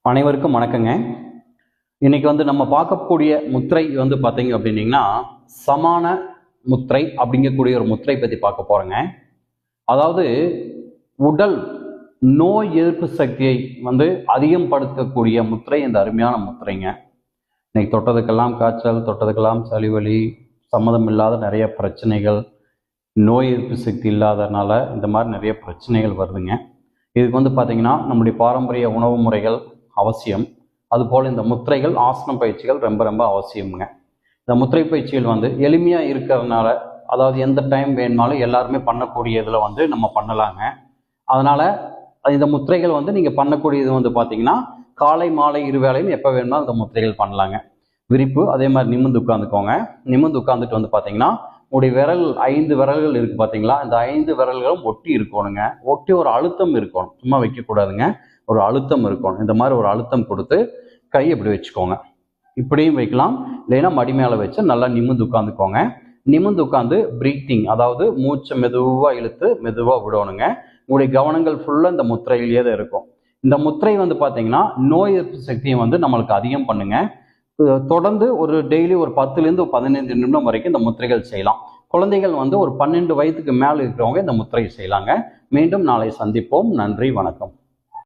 அனைவருக்கும் வணக்கங்க. இன்னைக்கு நம்ம பார்க்கக்கூடிய முத்திரை பார்த்தீங்க அப்படின்னீங்கன்னா சமான முத்திரை அப்படிங்கக்கூடிய ஒரு முத்திரை பற்றி பார்க்க போறோங்க. அதாவது உடல் நோய் எதிர்ப்பு சக்தியை அதிகப்படுத்தக்கூடிய முத்திரை இந்த அருமையான முத்திரைங்க. இன்னைக்கு தொட்டதுக்கெல்லாம் காய்ச்சல், தொட்டதுக்கெல்லாம் சளிவலி, சம்மதம் இல்லாத நிறைய பிரச்சனைகள், நோய் எதிர்ப்பு சக்தி இல்லாதனால இந்த மாதிரி நிறைய பிரச்சனைகள் வருதுங்க. இதுக்கு பார்த்தீங்கன்னா நம்முடைய பாரம்பரிய உணவு முறைகள் அவசியம். அதுபோல் இந்த முத்திரைகள், ஆசன பயிற்சிகள் ரொம்ப ரொம்ப அவசியமுங்க. இந்த முத்திரை பயிற்சிகள் எளிமையாக இருக்கிறதுனால, அதாவது எந்த டைம் வேணுமாலும் எல்லாருமே பண்ணக்கூடிய இதில் நம்ம பண்ணலாங்க. அதனால் இந்த முத்திரைகள் நீங்கள் பண்ணக்கூடியது பார்த்தீங்கன்னா காலை மாலை இருவேளையும் எப்போ வேணுமாலும் இந்த முத்திரைகள் பண்ணலாங்க. விரிப்பு அதே மாதிரி நிமிர்ந்து உட்காந்துக்கோங்க. நிமிர்ந்து உட்காந்துட்டு பார்த்தீங்கன்னா உங்களுடைய விரல் 5 விரல்கள் இருக்குது பார்த்தீங்களா, இந்த 5 விரல்களும் ஒட்டி இருக்கணுங்க. ஒட்டி ஒரு அழுத்தம் இருக்கணும், சும்மா வைக்கக்கூடாதுங்க. ஒரு அழுத்தம் இருக்கணும். இந்த மாதிரி ஒரு அழுத்தம் கொடுத்து கை இப்படி வச்சுக்கோங்க. இப்படியும் வைக்கலாம், இல்லைன்னா மடி மேலே வச்சு நல்லா நிமிர்ந்து உட்காந்துக்கோங்க. நிமிர்ந்து உட்காந்து பிரீத்திங், அதாவது மூச்சை மெதுவாக இழுத்து மெதுவாக விடணுங்க. உங்களுடைய கவனங்கள் ஃபுல்லாக இந்த முத்திரையிலேயே தான் இருக்கும். இந்த முத்திரை பார்த்தீங்கன்னா நோய் எதிர்ப்பு சக்தியை நம்மளுக்கு அதிகம் பண்ணுங்க. தொடர்ந்து ஒரு டெய்லி ஒரு 10லேருந்து 15 நிமிடம் வரைக்கும் இந்த முத்திரைகள் செய்யலாம். குழந்தைகள் ஒரு 12 வயதுக்கு மேலே இருக்கிறவங்க இந்த முத்திரை செய்யலாங்க. மீண்டும் நாளை சந்திப்போம். நன்றி, வணக்கம்.